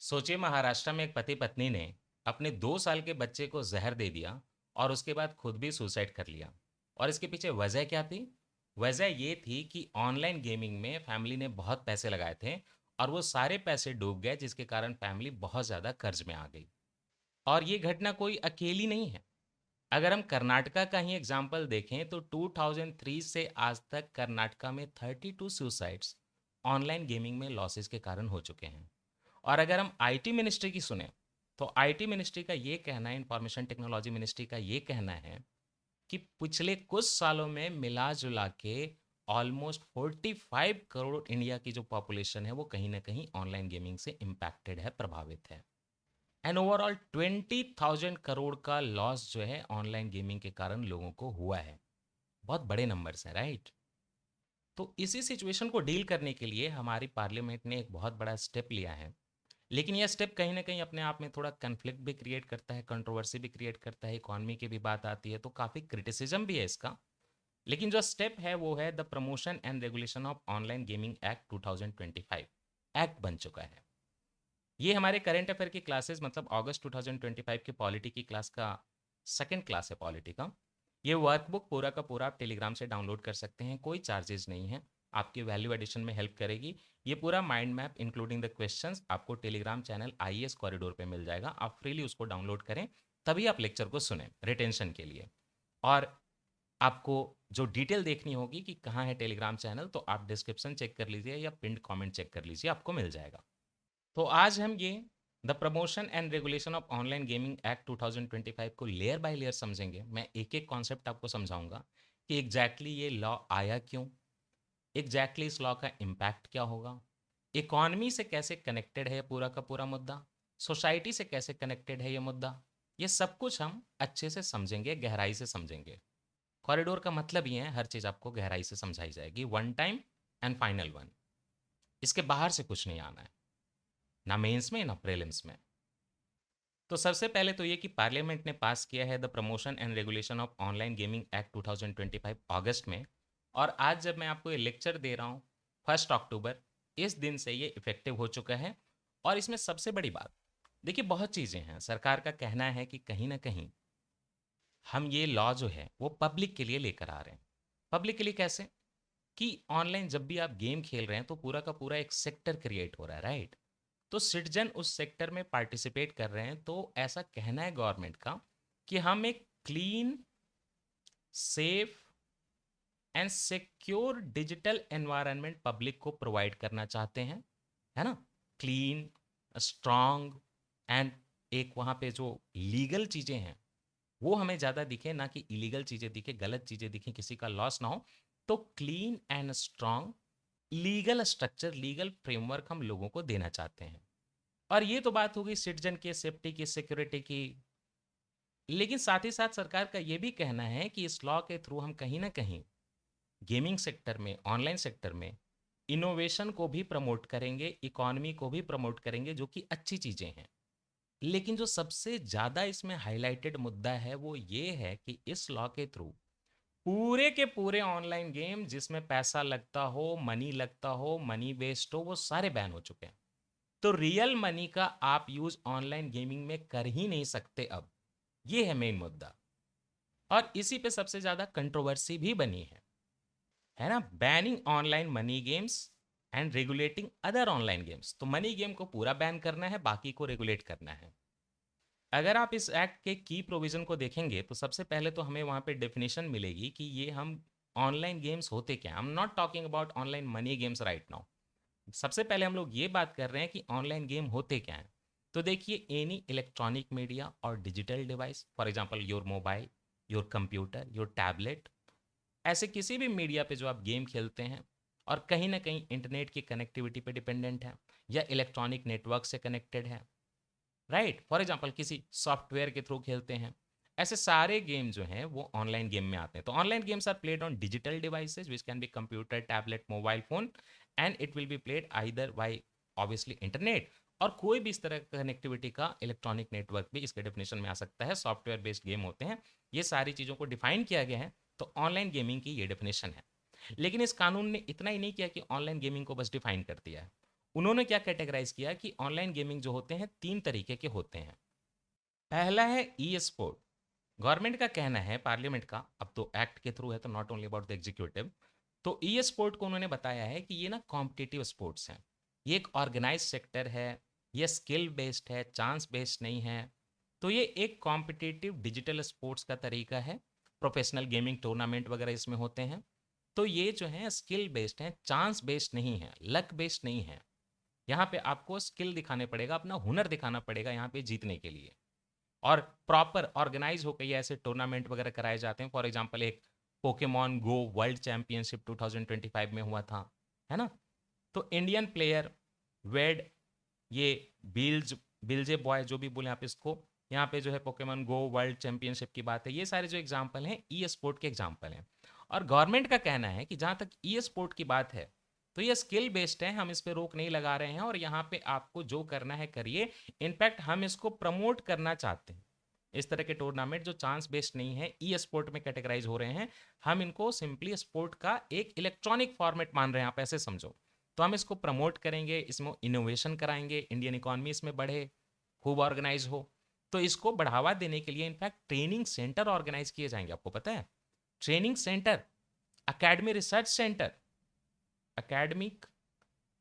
सोचिए महाराष्ट्र में एक पति पत्नी ने अपने 2 साल के बच्चे को जहर दे दिया और उसके बाद खुद भी सुसाइड कर लिया। और इसके पीछे वजह क्या थी? वजह ये थी कि ऑनलाइन गेमिंग में फैमिली ने बहुत पैसे लगाए थे और वो सारे पैसे डूब गए, जिसके कारण फैमिली बहुत ज़्यादा कर्ज में आ गई। और ये घटना कोई अकेली नहीं है। अगर हम कर्नाटका का ही एग्जाम्पल देखें तो 2003 से आज तक कर्नाटका में 32 सुसाइड्स ऑनलाइन गेमिंग में लॉसेस के कारण हो चुके हैं। और अगर हम आईटी मिनिस्ट्री की सुने तो आईटी मिनिस्ट्री का ये कहना है, इंफॉर्मेशन टेक्नोलॉजी मिनिस्ट्री का ये कहना है कि पिछले कुछ सालों में मिला जुला के ऑलमोस्ट 45 करोड़ इंडिया की जो पॉपुलेशन है वो कहीं ना कहीं ऑनलाइन गेमिंग से इम्पैक्टेड है, प्रभावित है। एंड ओवरऑल 20,000 करोड़ का लॉस जो है ऑनलाइन गेमिंग के कारण लोगों को हुआ है। बहुत बड़े नंबर्स हैं, राइट? तो इसी सिचुएशन को डील करने के लिए हमारी पार्लियामेंट ने एक बहुत बड़ा स्टेप लिया है। लेकिन यह स्टेप कहीं ना कहीं अपने आप में थोड़ा कन्फ्लिक्ट भी क्रिएट करता है, कंट्रोवर्सी भी क्रिएट करता है, इकॉनमी की भी बात आती है, तो काफ़ी क्रिटिसिज्म भी है इसका। लेकिन जो स्टेप है वो है the promotion and regulation of online gaming act 2025। Act बन चुका है। ये हमारे करंट अफेयर की क्लासेस, मतलब अगस्त 2025 की पॉलिटी की क्लास का सेकंड क्लास है पॉलिटी का। ये वर्कबुक पूरा का पूरा आप टेलीग्राम से डाउनलोड कर सकते हैं, कोई चार्जेस नहीं है। आपकी वैल्यू एडिशन में हेल्प करेगी। ये पूरा mind map including the questions आपको टेलीग्राम चैनल आईएएस कॉरिडोर पे मिल जाएगा। आप फ्रीली उसको डाउनलोड करें, तभी आप लेक्चर को सुने रिटेंशन के लिए। और आपको जो डिटेल देखनी होगी कि कहाँ है टेलीग्राम चैनल, तो आप डिस्क्रिप्शन चेक कर लीजिए या पिंड कमेंट चेक कर लीजिए, आपको मिल जाएगा। तो आज हम ये the promotion and regulation of online gaming act 2025 को लेयर बाय लेयर समझेंगे। मैं एक एक कॉन्सेप्ट आपको समझाऊंगा कि एग्जैक्टली ये लॉ आया क्यों, एग्जैक्टली इस लॉ का इम्पैक्ट क्या होगा, इकॉनमी से कैसे कनेक्टेड है ये पूरा का पूरा मुद्दा, सोसाइटी से कैसे कनेक्टेड है ये मुद्दा। ये सब कुछ हम अच्छे से समझेंगे, गहराई से समझेंगे। कॉरिडोर का मतलब ये है हर चीज़ आपको गहराई से समझाई जाएगी, one time and final one. इसके बाहर से कुछ नहीं आना है, ना मेंस में ना प्रीलिम्स में। तो सबसे पहले तो ये कि पार्लियामेंट ने पास किया है the promotion and regulation of online gaming act 2025 अगस्त में। और आज जब मैं आपको ये लेक्चर दे रहा हूँ 1 अक्टूबर, इस दिन से ये इफेक्टिव हो चुका है। और इसमें सबसे बड़ी बात, देखिए बहुत चीज़ें हैं। सरकार का कहना है कि कहीं ना कहीं हम ये लॉ जो है वो पब्लिक के लिए लेकर आ रहे हैं। पब्लिक के लिए कैसे? कि ऑनलाइन जब भी आप गेम खेल रहे हैं तो पूरा का पूरा एक सेक्टर क्रिएट हो रहा है, राइट? तो सिटीजन उस सेक्टर में पार्टिसिपेट कर रहे हैं, तो ऐसा कहना है गवर्नमेंट का कि हम एक clean, safe and secure digital environment public को प्रोवाइड करना चाहते हैं, है ना? क्लीन, स्ट्रांग एंड एक वहाँ पे जो लीगल चीज़ें हैं वो हमें ज़्यादा दिखे, ना कि इलीगल चीज़ें दिखे, गलत चीज़ें दिखें, किसी का लॉस ना हो। तो clean and strong legal structure, legal framework हम लोगों को देना चाहते हैं। और ये तो बात हो गई सिटीजन की सेफ्टी की, सिक्योरिटी की। लेकिन साथ ही साथ सरकार का ये भी कहना है कि इस लॉ के थ्रू हम कहीं ना कहीं गेमिंग सेक्टर में, ऑनलाइन सेक्टर में इनोवेशन को भी प्रमोट करेंगे, इकोनॉमी को भी प्रमोट करेंगे, जो कि अच्छी चीज़ें हैं। लेकिन जो सबसे ज़्यादा इसमें हाईलाइटेड मुद्दा है वो ये है कि इस लॉ के थ्रू पूरे के पूरे ऑनलाइन गेम जिसमें पैसा लगता हो, मनी लगता हो, मनी वेस्ट हो, वो सारे बैन हो चुके हैं। तो रियल मनी का आप यूज ऑनलाइन गेमिंग में कर ही नहीं सकते अब। ये है मेन मुद्दा। और इसी पे सबसे ज्यादा कंट्रोवर्सी भी बनी है ना? Banning online money games and regulating other online games. तो मनी गेम को पूरा बैन करना है, बाकी को रेगुलेट करना है। अगर आप इस एक्ट के की प्रोविजन को देखेंगे तो सबसे पहले तो हमें वहां पे डेफिनेशन मिलेगी कि ये हम ऑनलाइन गेम्स होते क्या। I am not talking about online money games right now. सबसे पहले हम लोग ये बात कर रहे हैं कि ऑनलाइन गेम होते क्या हैं। तो देखिए, एनी इलेक्ट्रॉनिक मीडिया और digital device, for example your mobile, your computer, your tablet, ऐसे किसी भी मीडिया पे जो आप गेम खेलते हैं और कहीं ना कहीं इंटरनेट की कनेक्टिविटी पे डिपेंडेंट है या इलेक्ट्रॉनिक नेटवर्क से कनेक्टेड है, राइट? फॉर एग्जांपल किसी सॉफ्टवेयर के थ्रू खेलते हैं, ऐसे सारे गेम जो हैं वो ऑनलाइन गेम में आते हैं। तो online games are played on digital devices which can be computer, tablet, mobile phone, and it will be played either by obviously internet, और कोई भी इस तरह का कनेक्टिविटी का इलेक्ट्रॉनिक नेटवर्क भी इसके डेफिनेशन में आ सकता है। सॉफ्टवेयर बेस्ड गेम होते हैं। ये सारी चीज़ों को डिफाइन किया गया है। तो ऑनलाइन गेमिंग की ये डेफिनेशन है। लेकिन इस कानून ने इतना ही नहीं किया कि ऑनलाइन गेमिंग को बस डिफाइन कर दिया है। उन्होंने क्या कैटेगराइज किया कि ऑनलाइन गेमिंग जो होते हैं 3 तरीके के होते हैं। पहला है ई स्पोर्ट। गवर्नमेंट का कहना है, पार्लियामेंट का, अब तो एक्ट के थ्रू है तो not only about the executive, तो ई स्पोर्ट को उन्होंने बताया है कि ये ना कॉम्पिटिटिव स्पोर्ट्स हैं, ये एक ऑर्गेनाइज सेक्टर है, ये स्किल बेस्ड है, चांस बेस्ड नहीं है। तो ये एक कॉम्पिटिटिव डिजिटल स्पोर्ट्स का तरीका है। प्रोफेशनल गेमिंग टूर्नामेंट वगैरह इसमें होते हैं। तो ये जो है स्किल बेस्ड है, चांस बेस्ड नहीं है, लक बेस्ड नहीं है। यहाँ पे आपको स्किल दिखाने पड़ेगा, अपना हुनर दिखाना पड़ेगा यहाँ पे जीतने के लिए। और प्रॉपर ऑर्गेनाइज होकर ये ऐसे टूर्नामेंट वगैरह कराए जाते हैं। फॉर एग्जांपल एक पोकेमॉन गो वर्ल्ड चैंपियनशिप 2025 में हुआ था, है ना। तो इंडियन प्लेयर वेड, ये बिल्ज बिल्जे बॉय जो भी बोले आप इसको, यहाँ पे जो है पोकेमॉन गो वर्ल्ड चैंपियनशिप की बात है। ये सारे जो एग्जाम्पल हैं ई स्पोर्ट के एग्जाम्पल हैं। और गवर्नमेंट का कहना है कि जहाँ तक ई स्पोर्ट की बात है तो ये स्किल बेस्ड है, हम इस पे रोक नहीं लगा रहे हैं और यहाँ पे आपको जो करना है करिए। इनफैक्ट हम इसको प्रमोट करना चाहते हैं। इस तरह के टूर्नामेंट जो चांस बेस्ड नहीं है, ई स्पोर्ट में कैटेगराइज हो रहे हैं, हम इनको सिंपली स्पोर्ट का एक इलेक्ट्रॉनिक फॉर्मेट मान रहे हैं, आप ऐसे समझो। तो हम इसको प्रमोट करेंगे, इसमें इनोवेशन कराएंगे, इंडियन इकोनॉमी इसमें बढ़े, खूब ऑर्गेनाइज हो। तो इसको बढ़ावा देने के लिए इनफैक्ट ट्रेनिंग सेंटर ऑर्गेनाइज किए जाएंगे, आपको पता है। Training centre, academy research centre, academic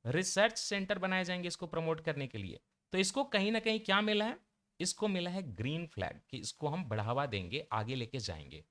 research centre बनाए जाएंगे इसको प्रमोट करने के लिए। तो इसको कहीं ना कहीं क्या मिला है, इसको मिला है ग्रीन फ्लैग कि इसको हम बढ़ावा देंगे, आगे लेके जाएंगे।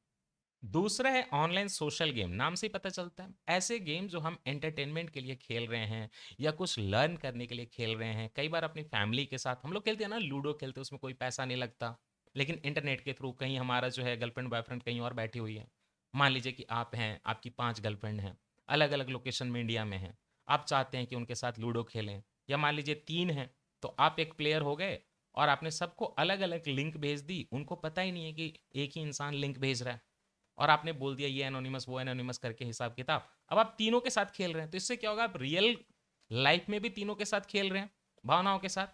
दूसरा है ऑनलाइन सोशल गेम। नाम से ही पता चलता है, ऐसे गेम जो हम एंटरटेनमेंट के लिए खेल रहे हैं या कुछ लर्न करने के लिए खेल रहे हैं। कई बार अपनी फैमिली के साथ हम लोग खेलते हैं ना, लूडो खेलते हैं, उसमें कोई पैसा नहीं लगता, लेकिन इंटरनेट के थ्रू कहीं हमारा जो है गर्लफ्रेंड बॉयफ्रेंड कहीं और बैठी हुई है। मान लीजिए कि आप हैं, आपकी 5 गर्लफ्रेंड हैं, अलग अलग लोकेशन में इंडिया में हैं, आप चाहते हैं कि उनके साथ लूडो खेलें। या मान लीजिए 3 हैं, तो आप एक प्लेयर हो गए और आपने सबको अलग अलग लिंक भेज दी, उनको पता ही नहीं है कि एक ही इंसान लिंक भेज रहा है, और आपने बोल दिया ये एनोनिमस वो एनोनिमस करके हिसाब किताब। अब आप तीनों के साथ खेल रहे हैं, तो इससे क्या होगा, आप रियल लाइफ में भी तीनों के साथ खेल रहे हैं भावनाओं के साथ,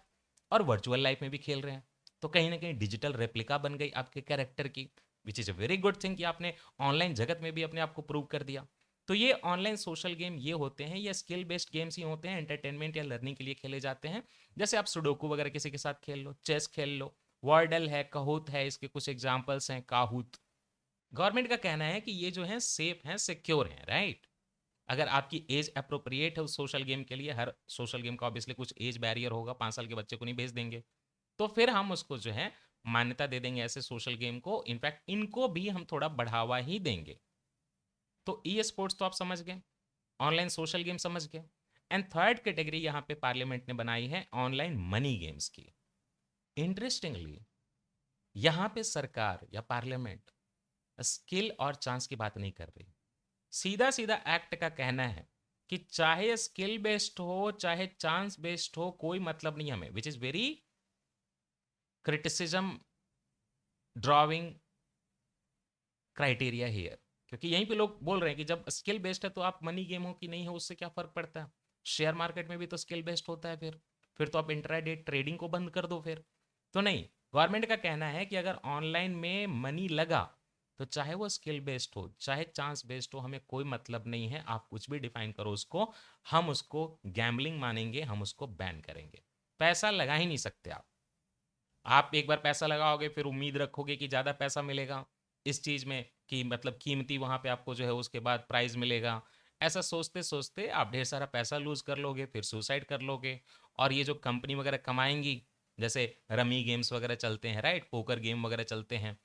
और वर्चुअल लाइफ में भी खेल रहे हैं। तो कहीं ना कहीं डिजिटल रेप्लिका बन गई आपके कैरेक्टर की, which is a very good thing कि आपने ऑनलाइन जगत में भी अपने आप को प्रूव कर दिया। तो ये ऑनलाइन सोशल गेम ये होते हैं, ये स्किल बेस्ड गेम्स ही होते हैं, एंटरटेनमेंट या लर्निंग के लिए खेले जाते हैं। जैसे आप सुडोकू वगैरह किसी के साथ खेल लो, चेस खेल लो, वर्डल है, कहूत है, इसके कुछ एग्जाम्पल्स हैं, काहूत। गवर्नमेंट का कहना है कि ये जो है सेफ हैं, सिक्योर हैं, राइट। अगर आपकी एज अप्रोप्रिएट है उस सोशल गेम के लिए, हर सोशल गेम का ऑब्वियसली कुछ एज बैरियर होगा, 5 साल के बच्चे को नहीं भेज देंगे, तो फिर हम उसको जो है मान्यता दे देंगे ऐसे सोशल गेम को। इनफैक्ट इनको भी हम थोड़ा बढ़ावा ही देंगे। तो ई स्पोर्ट्स तो आप समझ गए, ऑनलाइन सोशल गेम समझ गए। एंड थर्ड कैटेगरी यहाँ पे पार्लियामेंट ने बनाई है ऑनलाइन मनी गेम्स की। इंटरेस्टिंगली यहाँ पे सरकार या पार्लियामेंट स्किल और चांस की बात नहीं कर रही। सीधा सीधा एक्ट का कहना है कि चाहे स्किल बेस्ड हो चाहे चांस बेस्ड हो, कोई मतलब नहीं हमें, which is very criticism drawing criteria here. क्योंकि यहीं पे लोग बोल रहे हैं कि जब स्किल बेस्ड है तो आप मनी गेम हो कि नहीं हो उससे क्या फर्क पड़ता है। शेयर मार्केट में भी तो स्किल बेस्ड होता है, फिर तो आप इंट्राडे ट्रेडिंग को बंद कर दो फिर। तो नहीं, गवर्नमेंट का कहना है कि अगर ऑनलाइन में मनी लगा तो चाहे वो स्किल बेस्ड हो चाहे चांस बेस्ड हो, हमें कोई मतलब नहीं है, आप कुछ भी डिफाइन करो उसको, हम उसको गैम्बलिंग मानेंगे, हम उसको बैन करेंगे। पैसा लगा ही नहीं सकते आप एक बार पैसा लगाओगे फिर उम्मीद रखोगे कि ज़्यादा पैसा मिलेगा इस चीज़ में, कि मतलब कीमती वहाँ पे आपको जो है उसके बाद प्राइज़ मिलेगा। ऐसा सोचते सोचते आप ढेर सारा पैसा लूज़ कर लोगे, फिर सुसाइड कर लोगे। और ये जो कंपनी वगैरह कमाएंगी, जैसे रमी गेम्स वगैरह चलते हैं, राइट, पोकर गेम वगैरह चलते हैं,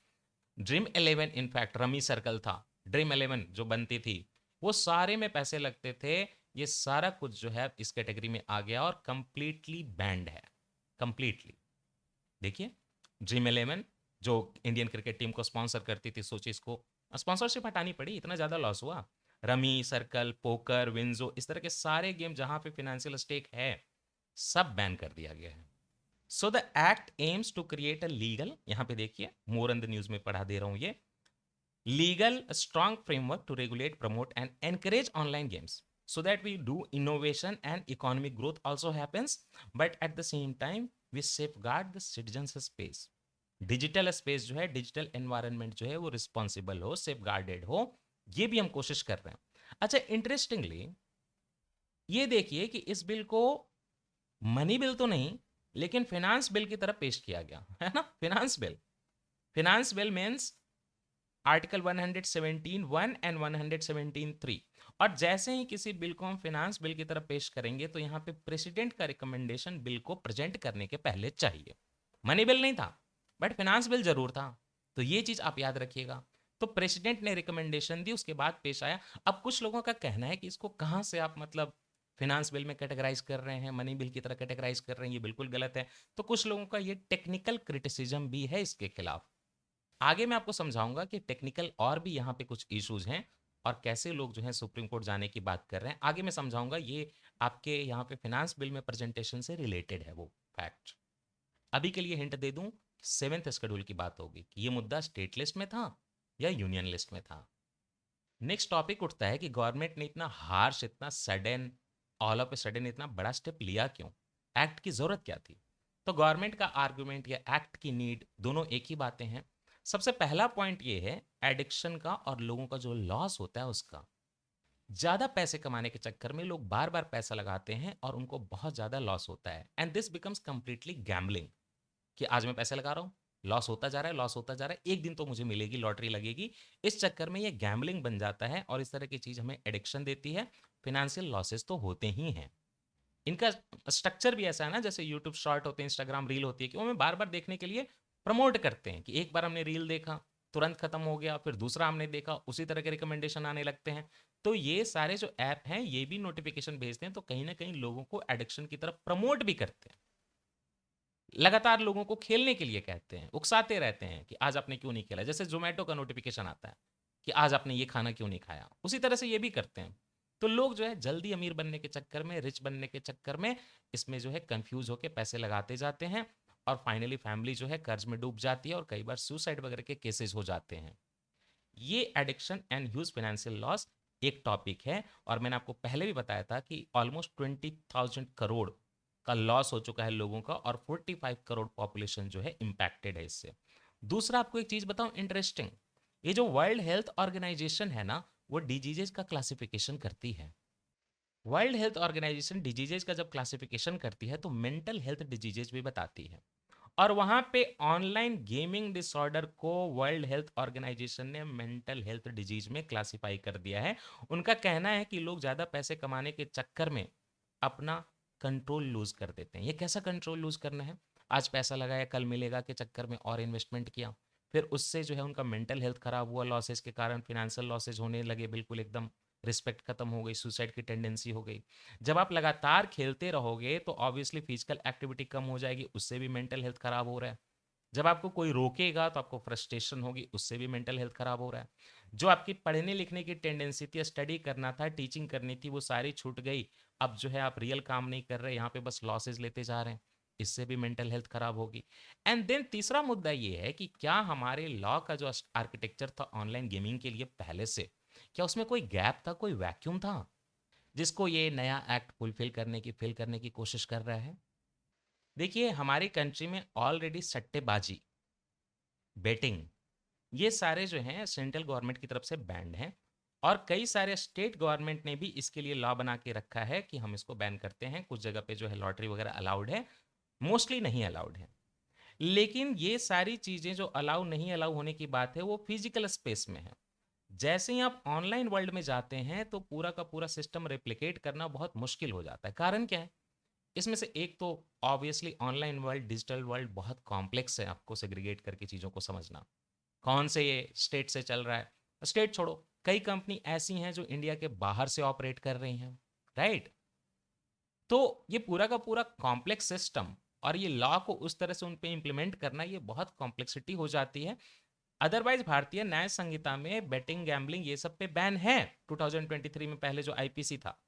ड्रीम 11 इनफैक्ट रमी सर्कल था, ड्रीम 11 जो बनती थी, वो सारे में पैसे लगते थे। ये सारा कुछ जो है इस कैटेगरी में आ गया और कंप्लीटली बैंड है, कंप्लीटली। देखिए, ड्रीम 11 जो इंडियन क्रिकेट टीम को स्पॉन्सर करती थी, सोचिए इसको स्पॉन्सरशिप हटानी पड़ी, इतना ज़्यादा लॉस हुआ। रमी सर्कल पोकर विंजो इस तरह के सारे गेम जहां पे फिनेंशियल स्टेक है, सब बैन कर दिया गया है। So the act aims to create a legal, यहां पे देखिए मोर इन द न्यूज में पढ़ा दे रहा हूं ये, legal strong framework to regulate promote and encourage online games so that we do innovation and economic growth also happens, but at the same time we safeguard the citizens space, digital space जो है, digital environment जो है वो responsible हो, safe guarded हो, ये भी हम कोशिश कर रहे हैं। अच्छा, इंटरेस्टिंगली ये देखिए कि इस बिल को मनी बिल तो नहीं, लेकिन फिनांस बिल की तरफ पेश किया गया है ना। Finance bill, finance bill means article 117(1) and 117(3). और जैसे ही किसी बिल को हम फिनांस बिल की तरफ पेश करेंगे तो यहाँ पे प्रेसिडेंट का रिकमेंडेशन बिल को प्रेजेंट करने के पहले चाहिए। मनी बिल नहीं था, बट फिनांस बिल जरूर था, तो ये चीज आप याद रखिएगा। तो प्रेसिडेंट ने रिकमेंडेशन दी, उसके बाद पेश आया। अब कुछ लोगों का कहना है कि इसको कहाँ से आप मतलब फिनांस बिल में कैटेगराइज कर रहे हैं, मनी बिल की तरह कैटेगराइज कर रहे हैं, ये बिल्कुल गलत है। तो कुछ लोगों का ये टेक्निकल क्रिटिसिज्म भी है इसके खिलाफ। आगे मैं आपको समझाऊंगा कि टेक्निकल और भी यहाँ पे कुछ इश्यूज हैं, और कैसे लोग जो है सुप्रीम कोर्ट जाने की बात कर रहे हैं, आगे मैं समझाऊंगा। ये आपके यहाँ पे फिनांस बिल में प्रेजेंटेशन से रिलेटेड है वो फैक्ट। अभी के लिए हिंट दे दूं, सेवेंथ शेड्यूल की बात होगी कि ये मुद्दा स्टेट लिस्ट में था या यूनियन लिस्ट में था। नेक्स्ट टॉपिक उठता है कि गवर्नमेंट ने इतना हार्श, इतना sudden, all of a sudden इतना बड़ा स्टेप लिया क्यों, एक्ट की जरूरत क्या थी। तो गवर्नमेंट का आर्गुमेंट या एक्ट की नीड दोनों एक ही बातें हैं। सबसे पहला पॉइंट ये है एडिक्शन का और लोगों का जो लॉस होता है उसका। ज्यादा पैसे कमाने के चक्कर में लोग बार बार पैसा लगाते हैं और उनको बहुत ज्यादा लॉस होता है, and this becomes completely gambling. कि आज मैं पैसे लगा रहा हूँ, लॉस होता जा रहा है, लॉस होता जा रहा है, एक दिन तो मुझे मिलेगी, लॉटरी लगेगी। इस चक्कर में ये गैम्बलिंग बन जाता है, और इस तरह की चीज हमें एडिक्शन देती है। फिनेंशियल लॉसेस तो होते ही हैं। इनका स्ट्रक्चर भी ऐसा है ना, जैसे यूट्यूब शॉर्ट होते हैं, इंस्टाग्राम रील होती है, कि वो हमें बार बार देखने के लिए प्रमोट करते हैं। कि एक बार हमने रील देखा, तुरंत खत्म हो गया, फिर दूसरा हमने देखा, उसी तरह के रिकमेंडेशन आने लगते हैं। तो ये सारे जो ऐप हैं ये भी नोटिफिकेशन भेजते हैं, तो कहीं ना कहीं लोगों को एडिक्शन की तरफ प्रमोट भी करते हैं। लगातार लोगों को खेलने के लिए कहते हैं, उकसाते रहते हैं कि आज आपने क्यों नहीं खेला। जैसे जोमेटो का नोटिफिकेशन आता है कि आज आपने ये खाना क्यों नहीं खाया, उसी तरह से ये भी करते हैं। तो लोग जो है जल्दी अमीर बनने के चक्कर में, रिच बनने के चक्कर में, इसमें जो है कंफ्यूज होकर पैसे लगाते जाते हैं, और फाइनली फैमिली जो है कर्ज में डूब जाती है, और कई बार सुसाइड वगैरह के केसेस हो जाते हैं। ये addiction and huge financial loss एक टॉपिक है। और मैंने आपको पहले भी बताया था कि ऑलमोस्ट 20,000 करोड़ का लॉस हो चुका है लोगों का, और 45 करोड़ पॉपुलेशन जो है इंपैक्टेड है इससे। दूसरा आपको एक चीज बताऊं इंटरेस्टिंग, ये जो वर्ल्ड हेल्थ ऑर्गेनाइजेशन है ना, वो डिजीजेज का क्लासिफिकेशन करती है। वर्ल्ड हेल्थ ऑर्गेनाइजेशन डिजीजेज का जब क्लासिफिकेशन करती है तो मेंटल हेल्थ डिजीजेज भी बताती है। और वहां पे ऑनलाइन गेमिंग डिसऑर्डर को वर्ल्ड हेल्थ ऑर्गेनाइजेशन ने मेंटल हेल्थ डिजीज में क्लासिफाई कर दिया है। उनका कहना है कि लोग ज्यादा पैसे कमाने के चक्कर में अपना कंट्रोल लूज कर देते हैं। ये कैसा कंट्रोल लूज करना है, आज पैसा लगाया कल मिलेगा के चक्कर में और इन्वेस्टमेंट किया, फिर उससे जो है उनका मेंटल हेल्थ खराब हुआ, लॉसेस के कारण फिनेंशियल लॉसेज होने लगे, बिल्कुल एकदम रिस्पेक्ट खत्म हो गई, सुसाइड की टेंडेंसी हो गई। जब आप लगातार खेलते रहोगे तो ऑब्वियसली फिजिकल एक्टिविटी कम हो जाएगी, उससे भी मेंटल हेल्थ खराब हो रहा है। जब आपको कोई रोकेगा तो आपको फ्रस्ट्रेशन होगी, उससे भी मेंटल हेल्थ खराब हो रहा है। जो आपकी पढ़ने लिखने की टेंडेंसी थी, स्टडी करना था, टीचिंग करनी थी, वो सारी छूट गई। अब जो है आप रियल काम नहीं कर रहे, यहाँ पे बस लॉसेज लेते जा रहे हैं, इससे भी मेंटल हेल्थ खराब होगी। एंड देन तीसरा मुद्दा ये है कि क्या हमारे लॉ का जो आर्किटेक्चर था ऑनलाइन गेमिंग के लिए पहले से, क्या उसमें कोई गैप था, कोई वैक्यूम था, जिसको ये नया एक्ट फुलफिल करने की फिल करने की कोशिश कर रहा है। देखिए हमारी कंट्री में ऑलरेडी सट्टेबाजी, बेटिंग, ये सारे जो हैं सेंट्रल गवर्नमेंट की तरफ से बैंड हैं, और कई सारे स्टेट गवर्नमेंट ने भी इसके लिए लॉ बना के रखा है कि हम इसको बैन करते हैं। कुछ जगह पे जो है लॉटरी वगैरह अलाउड है, मोस्टली नहीं अलाउड है। लेकिन ये सारी चीज़ें जो अलाउ नहीं अलाउ होने की बात है वो फिजिकल स्पेस में है। जैसे ही आप ऑनलाइन वर्ल्ड में जाते हैं तो पूरा का पूरा सिस्टम रेप्लिकेट करना बहुत मुश्किल हो जाता है। कारण क्या है, इसमें से एक तो obviously online world, digital world बहुत कॉम्प्लेक्स है, आपको सेग्रीगेट करके चीज़ों को समझना। कौन से ये स्टेट से चल रहा है, स्टेट छोड़ो, कई कंपनी ऐसी हैं जो इंडिया के बाहर से ऑपरेट कर रही हैं, राइट। तो ये पूरा का पूरा कॉम्प्लेक्स सिस्टम, और ये लॉ को उस तरह से उन पे इम्प्लीमेंट करना, ये बहुत कॉम्प्लेक्सिटी हो जाती है। अदरवाइज भारतीय न्याय संहिता में बेटिंग, गैम्बलिंग ये सब पे बैन है 2023 में, पहले जो आईपीसी था।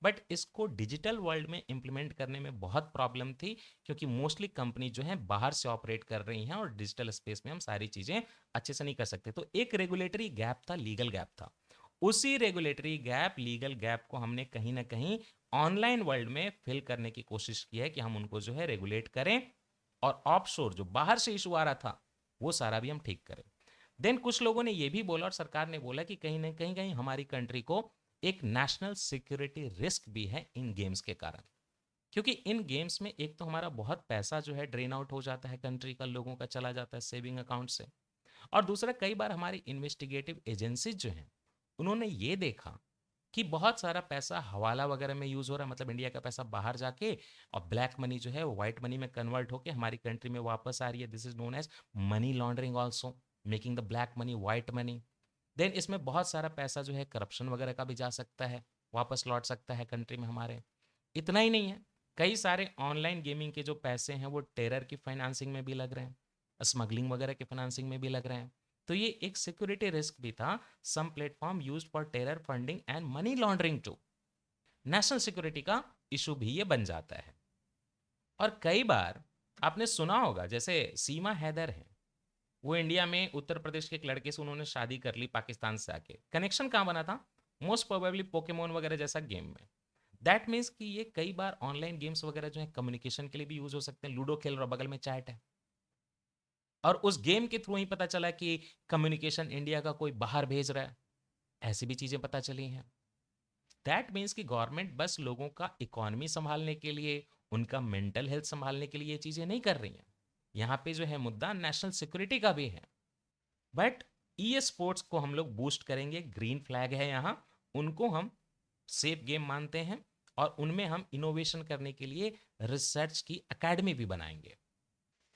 बट इसको डिजिटल वर्ल्ड में इंप्लीमेंट करने में बहुत प्रॉब्लम थी, क्योंकि मोस्टली कंपनी जो है बाहर से ऑपरेट कर रही हैं, और डिजिटल स्पेस में हम सारी चीजें अच्छे से नहीं कर सकते। तो एक रेगुलेटरी गैप था, लीगल गैप था। उसी रेगुलेटरी गैप, लीगल गैप को हमने कहीं ना कहीं ऑनलाइन वर्ल्ड में फिल करने की कोशिश की है कि हम उनको जो है रेगुलेट करें, और ऑफशोर जो बाहर से इशू आ रहा था वो सारा भी हम ठीक करें। देन कुछ लोगों ने ये भी बोला, और सरकार ने बोला कि कहीं ना कहीं कहीं हमारी कंट्री को एक नेशनल सिक्योरिटी रिस्क भी है इन गेम्स के कारण। क्योंकि इन गेम्स में एक तो हमारा बहुत पैसा जो है ड्रेन आउट हो जाता है, कंट्री का, लोगों का चला जाता है सेविंग अकाउंट से। और दूसरा, कई बार हमारी इन्वेस्टिगेटिव एजेंसीज जो हैं, उन्होंने ये देखा कि बहुत सारा पैसा हवाला वगैरह में यूज़ हो रहा है, मतलब इंडिया का पैसा बाहर जाके और ब्लैक मनी जो है वो वाइट मनी में कन्वर्ट होके हमारी कंट्री में वापस आ रही है। This is known as money laundering also, making the black money white money. Then इसमें बहुत सारा पैसा जो है करप्शन वगैरह का भी जा सकता है, वापस लौट सकता है कंट्री में हमारे। इतना ही नहीं है, कई सारे ऑनलाइन गेमिंग के जो पैसे हैं वो टेरर की फाइनेंसिंग में भी लग रहे हैं, स्मगलिंग वगैरह की फाइनेंसिंग में भी लग रहे हैं। तो ये एक सिक्योरिटी रिस्क भी था। Some platform used for terror funding and money laundering too. National security का इशू भी ये बन जाता है। और कई बार आपने सुना होगा, जैसे सीमा हैदर है, वो इंडिया में उत्तर प्रदेश के एक लड़के से उन्होंने शादी कर ली पाकिस्तान से आके। कनेक्शन कहाँ बना था? मोस्ट प्रोबेबली पोकेमोन वगैरह जैसा गेम में। दैट मीन्स कि ये कई बार ऑनलाइन गेम्स वगैरह जो है कम्युनिकेशन के लिए भी यूज हो सकते हैं। लूडो खेल रहा बगल में चैट है, और उस गेम के थ्रू ही पता चला कि कम्युनिकेशन इंडिया का कोई बाहर भेज रहा है। ऐसी भी चीजें पता चली हैं। दैट मीन्स कि गवर्नमेंट बस लोगों का इकोनॉमी संभालने के लिए, उनका मेंटल हेल्थ संभालने के लिए ये चीजें नहीं कर रही हैं। यहाँ पे जो है मुद्दा नेशनल सिक्योरिटी का भी है। बट ई स्पोर्ट्स को हम लोग बूस्ट करेंगे, ग्रीन फ्लैग है यहाँ, उनको हम सेफ गेम मानते हैं, और उनमें हम इनोवेशन करने के लिए रिसर्च की एकेडमी भी बनाएंगे,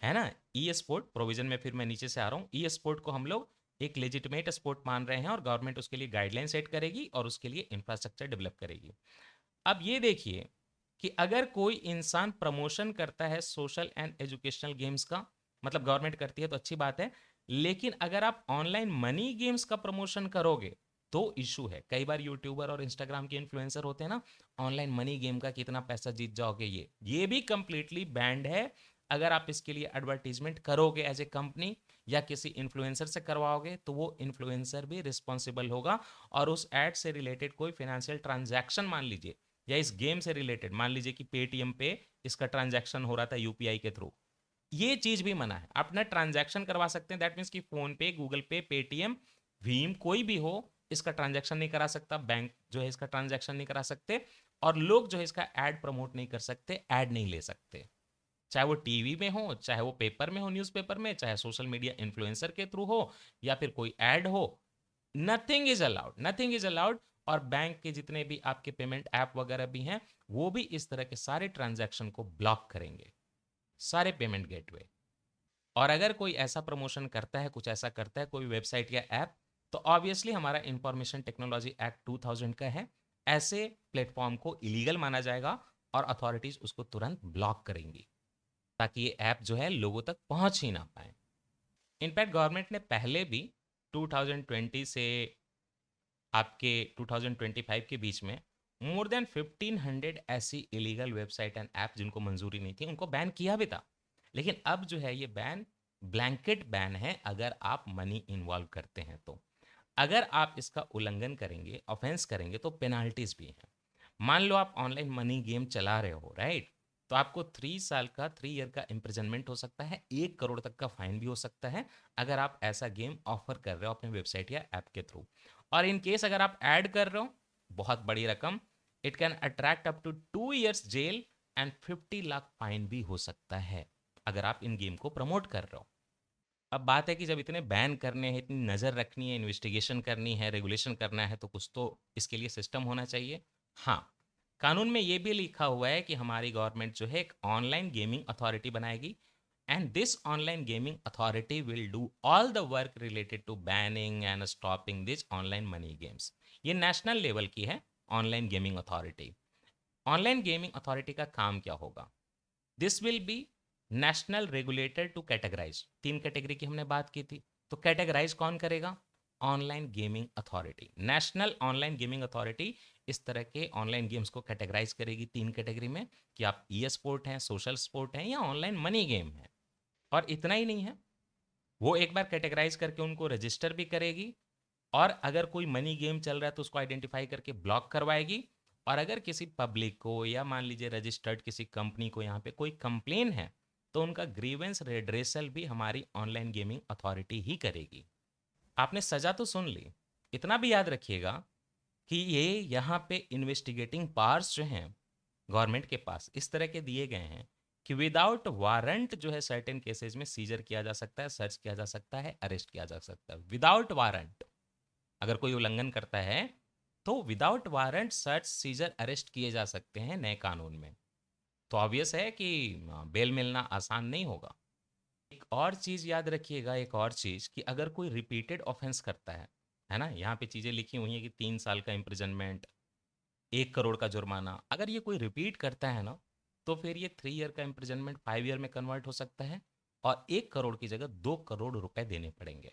है ना। ई स्पोर्ट प्रोविजन में फिर मैं नीचे से आ रहा हूँ, ई स्पोर्ट को हम लोग एक लेजिटिमेट स्पोर्ट मान रहे हैं, और गवर्नमेंट उसके लिए गाइडलाइन सेट करेगी और उसके लिए इंफ्रास्ट्रक्चर डेवलप करेगी। अब ये देखिए कि अगर कोई इंसान प्रमोशन करता है सोशल एंड एजुकेशनल गेम्स का, मतलब गवर्नमेंट करती है तो अच्छी बात है, लेकिन अगर आप ऑनलाइन मनी गेम्स का प्रमोशन करोगे तो इशू है। कई बार यूट्यूबर और इंस्टाग्राम के इन्फ्लुएंसर होते हैं ना, ऑनलाइन मनी गेम का कितना पैसा जीत जाओगे, ये भी कंप्लीटली बैंड है। अगर आप इसके लिए एडवर्टीजमेंट करोगे एज ए कंपनी या किसी इन्फ्लुएंसर से करवाओगे, तो वो इन्फ्लुएंसर भी रिस्पॉन्सिबल होगा, और उस एड से रिलेटेड कोई फाइनेंशियल ट्रांजैक्शन मान लीजिए, या इस गेम से रिलेटेड मान लीजिए कि पेटीएम पे इसका ट्रांजैक्शन हो रहा था यूपीआई के थ्रू, ये चीज भी मना है। आप ना ट्रांजैक्शन करवा सकते हैं, दैट मीन्स कि फोन पे, गूगल पे, पेटीएम, भीम, कोई भी हो, इसका ट्रांजैक्शन नहीं करा सकता, बैंक जो है इसका ट्रांजैक्शन नहीं करा सकते, और लोग जो है इसका एड प्रमोट नहीं कर सकते, एड नहीं ले सकते, चाहे वो टीवी में हो, चाहे वो पेपर में हो, न्यूज़पेपर में, चाहे सोशल मीडिया इन्फ्लुएंसर के थ्रू हो, या फिर कोई ऐड हो। Nothing is allowed, nothing is allowed. और बैंक के जितने भी आपके पेमेंट ऐप वगैरह भी हैं, वो भी इस तरह के सारे ट्रांजैक्शन को ब्लॉक करेंगे, सारे पेमेंट गेटवे। और अगर कोई ऐसा प्रमोशन करता है, कुछ ऐसा करता है, कोई वेबसाइट या ऐप, तो ऑब्वियसली हमारा इंफॉर्मेशन टेक्नोलॉजी एक्ट 2000 का है, ऐसे प्लेटफॉर्म को इलीगल माना जाएगा, और अथॉरिटीज उसको तुरंत ब्लॉक करेंगी, ताकि ये ऐप जो है लोगों तक पहुंच ही ना पाए। इनफैक्ट गवर्नमेंट ने पहले भी 2020 से आपके 2025 के बीच में मोर देन 1500 ऐसी इलीगल वेबसाइट एंड ऐप जिनको मंजूरी नहीं थी, उनको बैन किया भी था। लेकिन अब जो है ये बैन ब्लैंकेट बैन है, अगर आप मनी इन्वॉल्व करते हैं तो। अगर आप इसका उल्लंघन करेंगे, ऑफेंस करेंगे, तो पेनाल्टीज भी हैं। मान लो आप ऑनलाइन मनी गेम चला रहे हो, राइट, तो आपको 3 साल का, 3 ईयर का इम्प्रिजनमेंट हो सकता है, 1 करोड़ तक का फाइन भी हो सकता है, अगर आप ऐसा गेम ऑफर कर रहे हो अपने वेबसाइट या ऐप के थ्रू। और इन केस अगर आप ऐड कर रहे हो, बहुत बड़ी रकम, it can attract up to 2 years jail and 50 lakh fine भी हो सकता है, अगर आप इन गेम को प्रमोट कर रहे हो। अब बात है कि जब इतने बैन करने हैं, इतनी नज़र रखनी है, इन्वेस्टिगेशन करनी है, रेगुलेशन करना है, तो कुछ तो इसके लिए सिस्टम होना चाहिए। हाँ, कानून में ये भी लिखा हुआ है कि हमारी गवर्नमेंट जो है एक ऑनलाइन गेमिंग अथॉरिटी बनाएगी, and this online gaming authority will do all the work related to banning and stopping this online money games. ये नेशनल लेवल की है online gaming authority. Online gaming authority का काम क्या होगा? This will be national regulator to categorize. 3 category की हमने बात की थी, तो कैटेगराइज कौन करेगा? Online gaming authority, national online gaming authority इस तरह के ऑनलाइन गेम्स को कैटेगराइज करेगी 3 कैटेगरी में, कि आप ई स्पोर्ट हैं, सोशल स्पोर्ट हैं, या ऑनलाइन मनी गेम है। और इतना ही नहीं है, वो एक बार कैटेगराइज करके उनको रजिस्टर भी करेगी, और अगर कोई मनी गेम चल रहा है तो उसको आइडेंटिफाई करके ब्लॉक करवाएगी। और अगर किसी पब्लिक को, या मान लीजिए रजिस्टर्ड किसी कंपनी को यहाँ पे कोई कंप्लेन है, तो उनका ग्रीवेंस रेड्रेसल भी हमारी ऑनलाइन गेमिंग अथॉरिटी ही करेगी। आपने सजा तो सुन ली, इतना भी याद रखिएगा कि ये यहाँ पे इन्वेस्टिगेटिंग पावर्स जो हैं, गवर्नमेंट के पास इस तरह के दिए गए हैं कि विदाउट वारंट जो है सर्टेन केसेस में सीजर किया जा सकता है, सर्च किया जा सकता है, अरेस्ट किया जा सकता है विदाउट वारंट। अगर कोई उल्लंघन करता है तो without warrant search seizure arrest किए जा सकते हैं नए कानून में। तो ऑब्वियस है कि बेल मिलना आसान नहीं होगा। एक और चीज़ याद रखिएगा, एक और चीज़ कि अगर कोई रिपीटेड ऑफेंस करता है ना, यहाँ पे चीज़ें लिखी हुई हैं कि 3 साल का इम्प्रिजनमेंट, 1 करोड़ का जुर्माना। अगर ये कोई रिपीट करता है ना, तो फिर ये 3 ईयर का इम्प्रिजनमेंट 5 ईयर में कन्वर्ट हो सकता है और 1 करोड़ की जगह 2 करोड़ रुपए देने पड़ेंगे।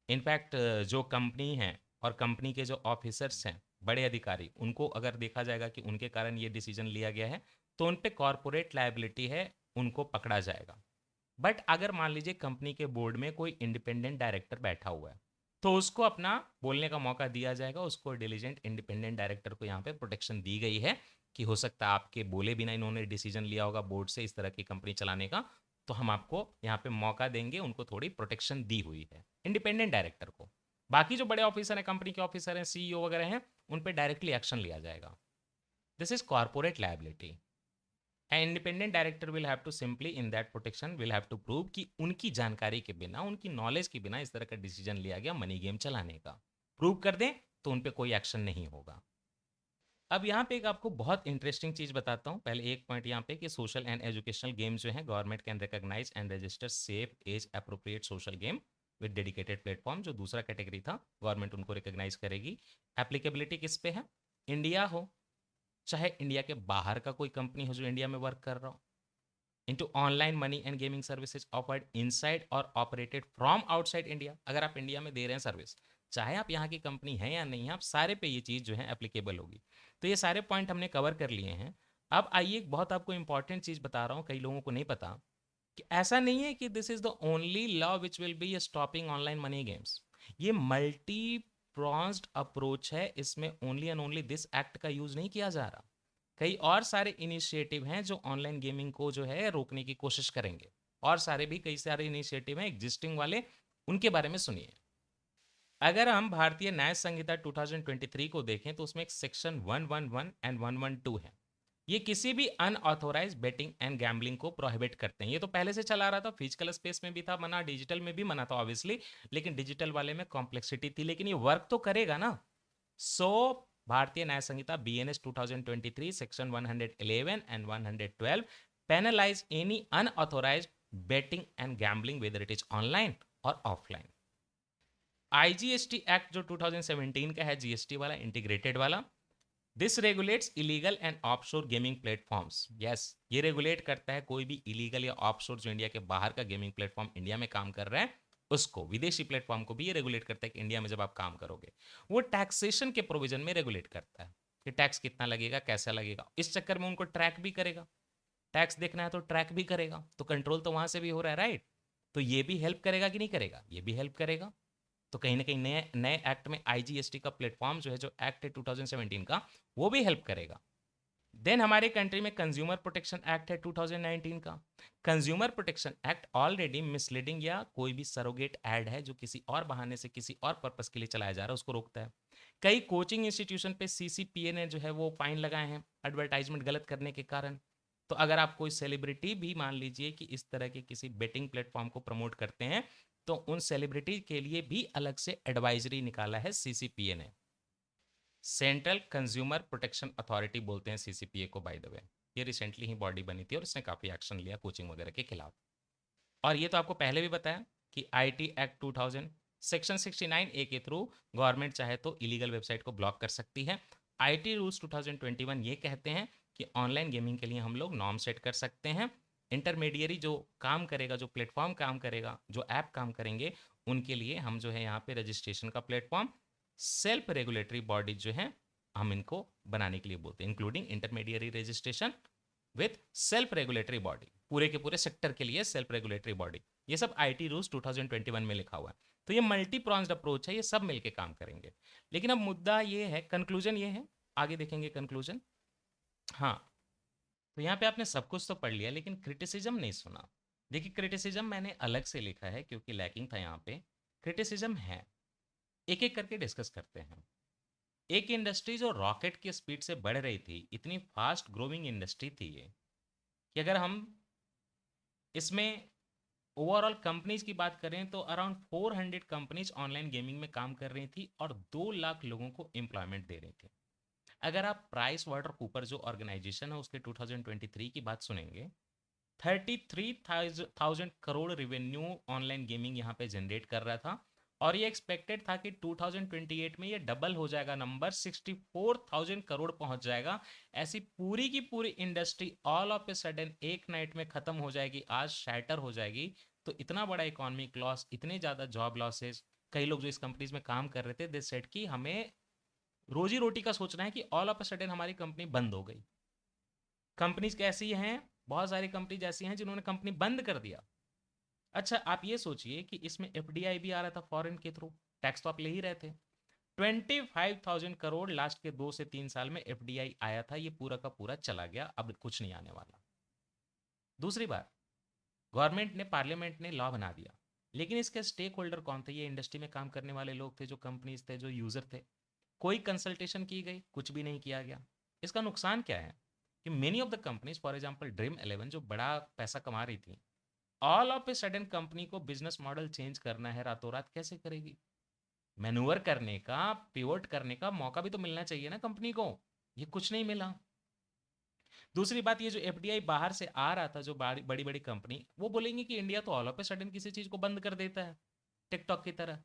इनफैक्ट जो कंपनी है और कंपनी के जो ऑफिसर्स हैं, बड़े अधिकारी, उनको अगर देखा जाएगा कि उनके कारण ये डिसीजन लिया गया है, तो उन पे कॉरपोरेट लायबिलिटी है, उनको पकड़ा जाएगा। बट अगर मान लीजिए कंपनी के बोर्ड में कोई इंडिपेंडेंट डायरेक्टर बैठा हुआ है, तो उसको अपना बोलने का मौका दिया जाएगा। उसको डिलीजेंट इंडिपेंडेंट डायरेक्टर को यहाँ पे प्रोटेक्शन दी गई है कि हो सकता है आपके बोले बिना इन्होंने डिसीजन लिया होगा बोर्ड से इस तरह की कंपनी चलाने का, तो हम आपको यहाँ पे मौका देंगे। उनको थोड़ी प्रोटेक्शन दी हुई है इंडिपेंडेंट डायरेक्टर को। बाकी जो बड़े ऑफिसर हैं, कंपनी के ऑफिसर हैं, सीईओ वगैरह हैं, उन पर डायरेक्टली एक्शन लिया जाएगा। This is corporate liability. An independent director will have to simply in that protection will have to prove कि उनकी जानकारी के बिना, उनकी नॉलेज के बिना इस तरह का डिसीजन लिया गया मनी गेम चलाने का। प्रूव कर दें तो उन पे कोई एक्शन नहीं होगा। अब यहाँ पे एक आपको बहुत इंटरेस्टिंग चीज बताता हूँ। पहले एक पॉइंट यहाँ पे कि सोशल एंड एजुकेशनल गेम्स जो है government can recognize and register safe age appropriate social game with dedicated platform. जो दूसरा कैटेगरी था, गवर्नमेंट उनको रिकॉग्नाइज करेगी। एप्लीकेबिलिटी किस पे है? इंडिया हो चाहे इंडिया के बाहर का कोई कंपनी हो जो इंडिया में वर्क कर रहा हो, into online money and gaming services offered inside or operated from outside India। अगर आप इंडिया में दे रहे हैं सर्विस, चाहे आप यहाँ की कंपनी है या नहीं है, आप सारे पे ये चीज़ जो है एप्लीकेबल होगी। तो ये सारे पॉइंट हमने कवर कर लिए हैं। अब आइए एक बहुत आपको इंपॉर्टेंट चीज़ बता रहा हूँ, कई लोगों को नहीं पता कि ऐसा नहीं है कि this is the only law which will be stopping online money games. ये मल्टी प्रोन्स्ड अप्रोच है, इसमें only and only this act का यूज नहीं किया जा रहा। कई और सारे इनिशिएटिव हैं जो ऑनलाइन गेमिंग को जो है रोकने की कोशिश करेंगे। और सारे भी कई सारे इनिशिएटिव हैं एग्जिस्टिंग वाले, उनके बारे में सुनिए। अगर हम भारतीय न्याय संहिता 2023 को देखें तो उसमें एक सेक्शन 111 एंड 112 है। ये किसी भी अनऑथोराइज बेटिंग एंड गैम्बलिंग को प्रोहिबिट करते हैं। ये तो पहले से चला रहा था, फिजिकल स्पेस में भी था मना, डिजिटल में भी मना था ऑब्वियसली, लेकिन डिजिटल वाले में कॉम्प्लेक्सिटी थी, लेकिन ये वर्क तो करेगा ना। So Bharatiya Nyaya Sanhita BNS 2023 section 111 and 112 penalize any unauthorized betting and gambling whether it is online और ऑफलाइन। IGST एक्ट जो 2017 का है, जीएसटी वाला, इंटीग्रेटेड वाला, this regulates illegal and offshore gaming platforms. Yes, ये रेगुलेट करता है कोई भी इलीगल या ऑफशोर जो इंडिया के बाहर का गेमिंग प्लेटफॉर्म इंडिया में काम कर रहा है उसको। विदेशी प्लेटफॉर्म को भी ये रेगुलेट करता है कि इंडिया में जब आप काम करोगे। वो टैक्सेशन के प्रोविजन में रेगुलेट करता है कि टैक्स कितना लगेगा, कैसा लगेगा। इस चक्कर में उनको ट्रैक भी करेगा, टैक्स देखना है तो ट्रैक भी करेगा, तो कंट्रोल तो वहां से भी हो रहा है, राइट। तो ये भी हेल्प करेगा कि नहीं करेगा? ये भी हेल्प करेगा। तो कहीं ना कहीं नए नए एक्ट में IGST का प्लेटफॉर्म जो है, जो एक्ट है 2017 का, वो भी हेल्प करेगा। देन हमारे कंट्री में कंज्यूमर प्रोटेक्शन एक्ट है 2019 का। Consumer protection act already misleading या कोई भी सरोगेट ऐड है जो किसी और बहाने से किसी और पर्पस के लिए चलाया जा रहा है, उसको रोकता है। कई कोचिंग इंस्टीट्यूशन पे CCPA ने जो है वो फाइन लगाए हैं एडवर्टाइजमेंट गलत करने के कारण। तो अगर आप कोई सेलिब्रिटी भी मान लीजिए कि इस तरह के किसी बेटिंग प्लेटफॉर्म को प्रमोट करते हैं, तो उन सेलिब्रिटी के लिए भी अलग से एडवाइजरी निकाला है CCPA ने। सेंट्रल कंज्यूमर प्रोटेक्शन अथॉरिटी बोलते हैं CCPA को, बाय द वे। ये रिसेंटली ही बॉडी बनी थी और इसने काफ़ी एक्शन लिया कोचिंग वगैरह के खिलाफ। और ये तो आपको पहले भी बताया कि IT एक्ट 2000 सेक्शन 69A के थ्रू गवर्नमेंट चाहे तो इलीगल वेबसाइट को ब्लॉक कर सकती है। IT रूल्स 2021 ये कहते हैं कि ऑनलाइन गेमिंग के लिए हम लोग नॉर्म सेट कर सकते हैं। इंटरमीडियरी जो काम करेगा, जो प्लेटफॉर्म काम करेगा, जो ऐप काम करेंगे, उनके लिए हम जो है यहाँ पे रजिस्ट्रेशन का प्लेटफॉर्म, सेल्फ रेगुलेटरी बॉडी जो है, हम इनको बनाने के लिए बोलते हैं, including intermediary registration with self regulatory body. पूरे के पूरे सेक्टर के लिए सेल्फ रेगुलेटरी बॉडी। ये सब IT रूल्स 2021 में लिखा हुआ है। तो ये मल्टी प्रॉन्स्ड अप्रोच है, ये सब मिलके काम करेंगे। लेकिन अब मुद्दा ये है, कंक्लूजन ये है, आगे देखेंगे कंक्लूजन। हाँ, तो यहाँ पे आपने सब कुछ तो पढ़ लिया लेकिन क्रिटिसिज्म नहीं सुना। देखिए, क्रिटिसिज्म मैंने अलग से लिखा है क्योंकि लैकिंग था यहाँ पे। क्रिटिसिज्म है, एक एक करके डिस्कस करते हैं। एक इंडस्ट्री जो रॉकेट की स्पीड से बढ़ रही थी, इतनी फास्ट ग्रोइंग इंडस्ट्री थी ये, कि अगर हम इसमें ओवरऑल कंपनीज की बात करें तो अराउंड 400 कंपनीज ऑनलाइन गेमिंग में काम कर रही थी और 2 लाख लोगों को एम्प्लॉयमेंट दे रही थी। अगर आप प्राइस वाटर कूपर जो ऑर्गेनाइजेशन है उसके 2023 की बात सुनेंगे, 33,000 करोड़ रेवेन्यू ऑनलाइन गेमिंग यहाँ पे जनरेट कर रहा था। और ये एक्सपेक्टेड था कि 2028 में ये डबल हो जाएगा, नंबर 64,000 करोड़ पहुंच जाएगा। ऐसी पूरी की पूरी industry all of a sudden एक नाइट में खत्म हो जाएगी, आज शैटर हो जाएगी। तो इतना बड़ा इकोनॉमिक लॉस, इतने ज़्यादा जॉब लॉसेस, कई लोग जो इस कंपनीज में काम कर रहे थे दे सेड कि हमें रोजी रोटी का सोचना है कि ऑल ऑफ अ सडन हमारी कंपनी बंद हो गई। कंपनीज कैसी हैं? बहुत सारी कंपनीज ऐसी हैं जिन्होंने कंपनी बंद कर दिया। अच्छा, आप ये सोचिए कि इसमें एफडीआई भी आ रहा था फॉरेन के थ्रू, टैक्स तो आप ले ही रहे थे। 25,000 करोड़ लास्ट के 2 से 3 साल में एफडीआई आया था, ये पूरा का पूरा चला गया, अब कुछ नहीं आने वाला। दूसरी बात, गवर्नमेंट ने, पार्लियामेंट ने लॉ बना दिया, लेकिन इसके स्टेक होल्डर कौन थे? ये इंडस्ट्री में काम करने वाले लोग थे, जो कंपनीज थे, जो यूजर थे। कोई कंसल्टेशन की गई? कुछ भी नहीं किया गया। इसका नुकसान क्या है कि many of the companies, for example dream 11 जो बड़ा पैसा कमा रही थी, all of a sudden company को बिजनेस मॉडल चेंज करना है रातों रात, कैसे करेगी? मैन्यूवर करने का, पिवोट करने का मौका भी तो मिलना चाहिए ना कंपनी को। ये कुछ नहीं मिला। दूसरी बात, ये जो एफडीआई बाहर से आ रहा था, जो बड़ी बड़ी कंपनी, वो बोलेंगे कि इंडिया तो ऑल ऑफ ए सडन किसी चीज को बंद कर देता है, टिकटॉक की तरह।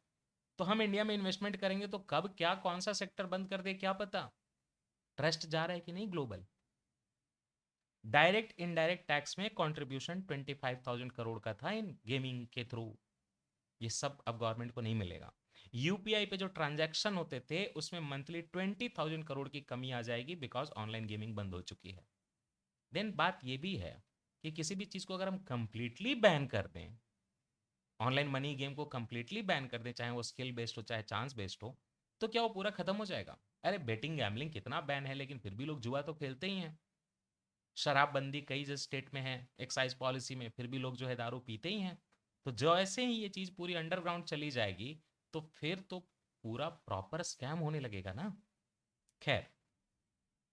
तो हम इंडिया में इन्वेस्टमेंट करेंगे तो कब क्या कौन सा सेक्टर बंद कर दे क्या पता। ट्रस्ट जा रहा है कि नहीं ग्लोबल। डायरेक्ट इनडायरेक्ट टैक्स में कंट्रीब्यूशन 25,000 करोड़ का था इन गेमिंग के थ्रू, ये सब अब गवर्नमेंट को नहीं मिलेगा। यूपीआई पे जो ट्रांजैक्शन होते थे उसमें मंथली 20,000 करोड़ की कमी आ जाएगी, बिकॉज ऑनलाइन गेमिंग बंद हो चुकी है। देन बात ये भी है कि किसी भी चीज़ को अगर हम कंप्लीटली बैन कर दें, ऑनलाइन मनी गेम को कंप्लीटली बैन कर दें, चाहे वो स्किल बेस्ड हो चाहे चांस बेस्ड हो, तो क्या वो पूरा खत्म हो जाएगा? अरे बेटिंग गैमलिंग कितना बैन है, लेकिन फिर भी लोग जुआ तो खेलते ही हैं। शराबबंदी कई जो स्टेट में है, एक्साइज पॉलिसी में, फिर भी लोग जो है दारू पीते ही हैं। तो जो ऐसे ही ये चीज़ पूरी अंडरग्राउंड चली जाएगी, तो फिर तो पूरा प्रॉपर स्कैम होने लगेगा ना। खैर,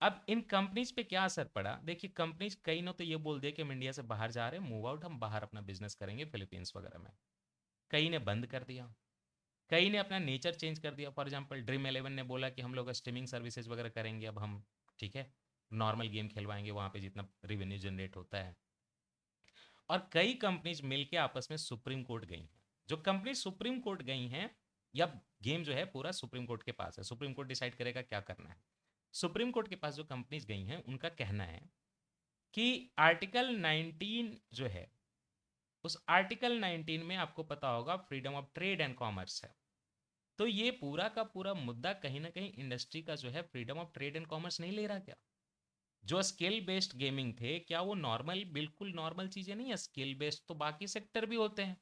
अब इन कंपनीज पे क्या असर पड़ा? देखिए, कंपनीज कई ने तो ये बोल दिया कि हम इंडिया से बाहर जा रहे हैं, मूव आउट, हम बाहर अपना बिजनेस करेंगे फिलीपींस वगैरह में। कई ने बंद कर दिया, कई ने अपना नेचर चेंज कर दिया। फॉर एग्जांपल ड्रीम 11 ने बोला कि हम लोग स्ट्रीमिंग सर्विसेज वगैरह करेंगे, अब हम, ठीक है, नॉर्मल गेम खिलवाएंगे वहाँ पे जितना रेवेन्यू जनरेट होता है। और कई कंपनीज मिलके आपस में सुप्रीम कोर्ट गई हैं। जो कंपनी सुप्रीम कोर्ट गई हैं, या गेम जो है पूरा सुप्रीम कोर्ट के पास है, सुप्रीम कोर्ट डिसाइड करेगा क्या करना है। सुप्रीम कोर्ट के पास जो कंपनीज गई हैं उनका कहना है कि आर्टिकल 19 जो है, उस आर्टिकल 19 में आपको पता होगा freedom of trade and commerce है। तो ये पूरा का पूरा मुद्दा कहीं ना कहीं इंडस्ट्री का जो है freedom of trade and commerce नहीं ले रहा क्या? जो स्किल बेस्ड गेमिंग थे, क्या वो नॉर्मल, बिल्कुल नॉर्मल चीजें नहीं है? स्किल बेस्ड तो बाकी सेक्टर भी होते हैं।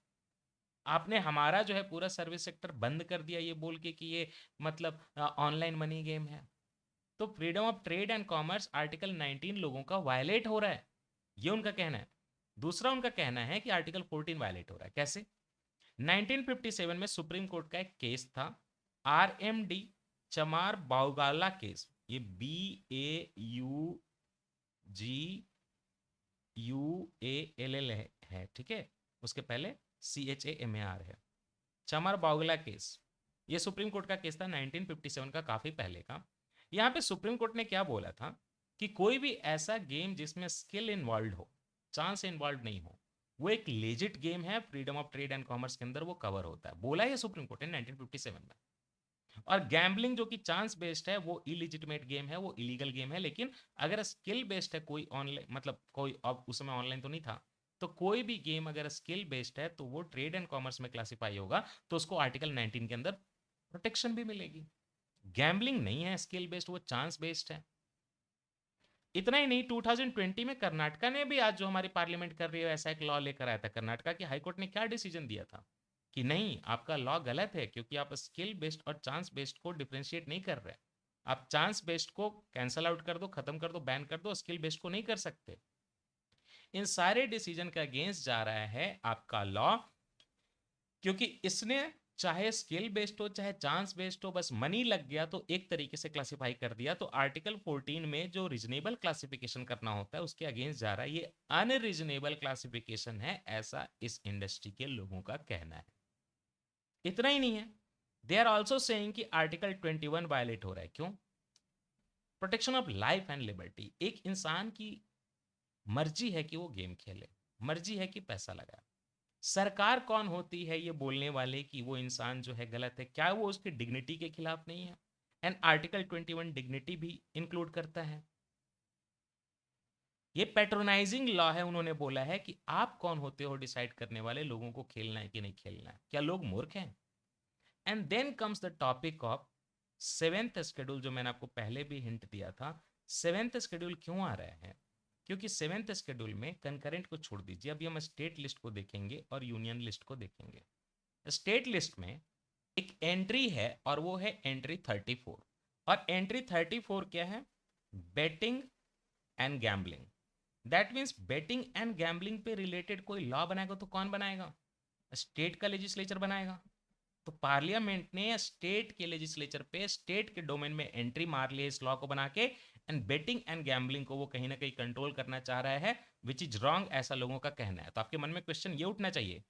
आपने हमारा जो है पूरा सर्विस सेक्टर बंद कर दिया ये बोल के कि ये मतलब ऑनलाइन मनी गेम है। तो freedom of trade and commerce article 19 लोगों का वायलेट हो रहा है, ये उनका कहना है। दूसरा उनका कहना है कि आर्टिकल 14 वायलेट हो रहा है। कैसे? 1957 में सुप्रीम कोर्ट का एक केस था, आरएमडी चमार बाउगाला केस। ये BAUGUALL है, ठीक है, उसके पहले CHAMAR है। चमार बाउगला केस, ये सुप्रीम कोर्ट का केस था 1957 का, काफी पहले का। यहाँ पे सुप्रीम कोर्ट ने क्या बोला था कि कोई भी ऐसा गेम जिसमें स्किल इन्वॉल्व हो, चांस इन्वॉल्व नहीं हो, वो एक लेजिट गेम है, freedom of trade and commerce के अंदर वो कवर होता है, बोला है सुप्रीम कोर्ट ने 1957 में। और गैम्बलिंग जो कि चांस बेस्ड है वो इलिजिटिमेट गेम है, वो इलीगल गेम है। लेकिन अगर स्किल बेस्ड है, कोई ऑनलाइन, मतलब कोई, अब उस समय ऑनलाइन तो नहीं था, तो कोई भी गेम अगर स्किल बेस्ड है तो वो ट्रेड एंड कॉमर्स में क्लासिफाई होगा, तो उसको आर्टिकल 19 के अंदर प्रोटेक्शन भी मिलेगी। गैम्बलिंग नहीं है स्किल बेस्ड, वो चांस बेस्ड है। इतना ही नहीं, 2020 में कर्नाटका ने भी, आज जो हमारी पार्लियामेंट कर रही है, ऐसा एक लॉ लेकर आया था। कर्नाटका की हाईकोर्ट ने क्या डिसीजन दिया था कि नहीं, आपका लॉ गलत है, क्योंकि आप स्किल बेस्ड और चांस बेस्ड को डिफ्रेंशिएट नहीं कर रहे। आप चांस बेस्ड को कैंसल आउट कर दो, खत्म कर दो, बैन कर दो, स्किल बेस्ड को नहीं कर सकते। इन सारे डिसीजन का अगेंस्ट जा रहा है आपका लॉ, क्योंकि इसने चाहे स्किल बेस्ड हो चाहे चांस बेस्ड हो, बस मनी लग गया तो एक तरीके से क्लासिफाई कर दिया। तो आर्टिकल 14 में जो रीजनेबल क्लासिफिकेशन करना होता है उसके अगेंस्ट जा रहा है, ये अनरीजनेबल क्लासिफिकेशन है, ऐसा इस इंडस्ट्री के लोगों का कहना है। इतना ही नहीं है, दे आर ऑल्सो सेइंग कि आर्टिकल 21 वायलेट हो रहा है। क्यों? Protection of life and liberty. एक इंसान की मर्जी है कि वो गेम खेले, मर्जी है कि पैसा लगाए। सरकार कौन होती है ये बोलने वाले कि वो इंसान जो है गलत है? क्या वो उसकी डिग्निटी के खिलाफ नहीं है? एंड आर्टिकल 21 डिग्निटी भी इंक्लूड करता है। ये पैट्रोनाइजिंग लॉ है। उन्होंने बोला है कि आप कौन होते हो डिसाइड करने वाले लोगों को खेलना है कि नहीं खेलना है? क्या लोग मूर्ख हैं? And then comes the topic of seventh schedule, जो मैंने आपको पहले भी हिंट दिया था। सेवेंथ शेड्यूल क्यों आ रहा है? क्योंकि सेवेंथ शेड्यूल में कंकरेंट को छोड़ दीजिए, अभी हम स्टेट लिस्ट को देखेंगे और यूनियन लिस्ट को देखेंगे। स्टेट लिस्ट में एक एंट्री है और वो है एंट्री 34। और एंट्री 34 क्या है? Betting and gambling. That means betting and gambling पे रिलेटेड कोई लॉ बनाएगा तो कौन बनाएगा? स्टेट का लेजिस्लेचर बनाएगा। तो पार्लियामेंट ने स्टेट के लेजिस्लेचर पे स्टेट के डोमेन में एंट्री मार ली इस लॉ को बना के। एंड बेटिंग एंड गैम्बलिंग को वो कहीं ना कहीं कंट्रोल करना चाह रहा है, विच इज रॉन्ग, ऐसा लोगों का कहना है। तो आपके मन में क्वेश्चन ये उठना चाहिए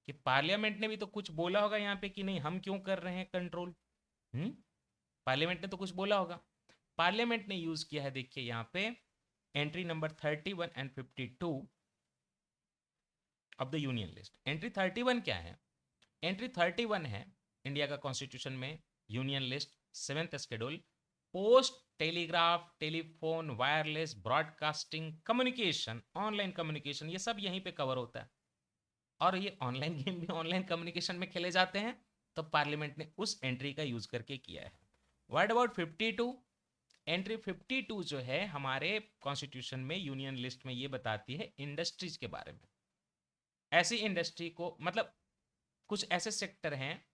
कि पार्लियामेंट ने भी तो कुछ बोला होगा यहाँ पे कि नहीं हम क्यों कर रहे हैं कंट्रोल। पार्लियामेंट ने तो कुछ बोला होगा। पार्लियामेंट ने यूज किया है, देखिए यहाँ पे entry number 31 and 52 of the union list. Entry 31 क्या है? एंट्री 31 है इंडिया का कॉन्स्टिट्यूशन में union list seventh schedule, post telegraph telephone wireless broadcasting communication online communication, ये सब यहीं पे कवर होता है। और ये ऑनलाइन गेम भी ऑनलाइन कम्युनिकेशन में खेले जाते हैं, तो पार्लियामेंट ने उस एंट्री का यूज करके किया है। What about 52? एंट्री 52 जो है हमारे कॉन्स्टिट्यूशन में यूनियन लिस्ट में ये बताती है इंडस्ट्रीज के बारे में। ऐसी इंडस्ट्री को, मतलब कुछ ऐसे सेक्टर हैं,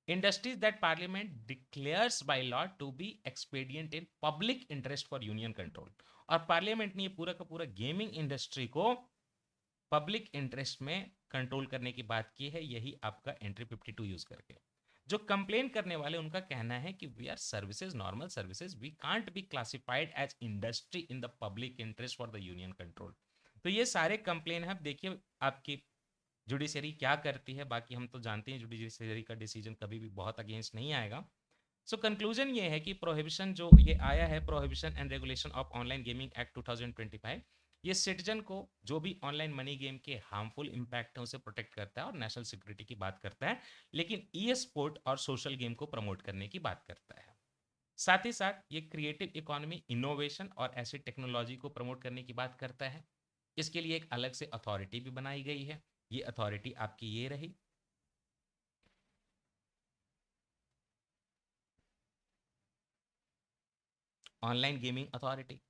industries that parliament declares by law to be expedient in public interest for union control. और पार्लियामेंट ने ये पूरा का पूरा गेमिंग इंडस्ट्री को पब्लिक इंटरेस्ट में कंट्रोल करने की बात की है, यही आपका एंट्री 52 यूज करके। जो कंप्लेन करने वाले उनका कहना है कि we are services, normal services, we can't be classified as industry in the public interest for the union control. तो ये सारे कंप्लेन है। अब देखिए आपकी जुडिशरी क्या करती है। बाकी हम तो जानते हैं जुडिशरी का डिसीजन कभी भी बहुत अगेंस्ट नहीं आएगा। सो कंक्लूजन ये है कि प्रोहिबिशन जो ये आया है, prohibition and regulation of online gaming act 2025, ये सिटीजन को जो भी ऑनलाइन मनी गेम के हार्मफुल इंपैक्ट है उसे प्रोटेक्ट करता है और नेशनल सिक्योरिटी की बात करता है, लेकिन ई स्पोर्ट और सोशल गेम को प्रमोट करने की बात करता है। साथ ही साथ ये क्रिएटिव इकोनॉमी, इनोवेशन और ऐसी टेक्नोलॉजी को प्रमोट करने की बात करता है। इसके लिए एक अलग से अथॉरिटी भी बनाई गई है। ये अथॉरिटी आपकी ये रही, ऑनलाइन गेमिंग अथॉरिटी,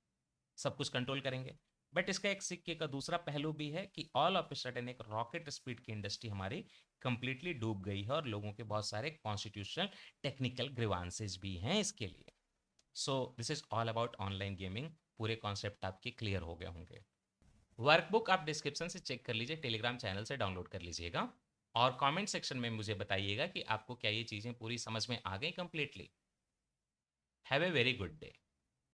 सब कुछ कंट्रोल करेंगे। बट इसका एक सिक्के का दूसरा पहलू भी है कि ऑल ऑफ ए सडन एक रॉकेट स्पीड की इंडस्ट्री हमारी कंप्लीटली डूब गई है और लोगों के बहुत सारे कॉन्स्टिट्यूशनल टेक्निकल ग्रीवांसेस भी हैं इसके लिए। So this is all about online gaming. पूरे कॉन्सेप्ट आपके क्लियर हो गए होंगे। वर्कबुक आप डिस्क्रिप्शन से चेक कर लीजिए, टेलीग्राम चैनल से डाउनलोड कर लीजिएगा और कमेंट सेक्शन में मुझे बताइएगा कि आपको क्या ये चीज़ें पूरी समझ में आ गई completely. Have a very good day.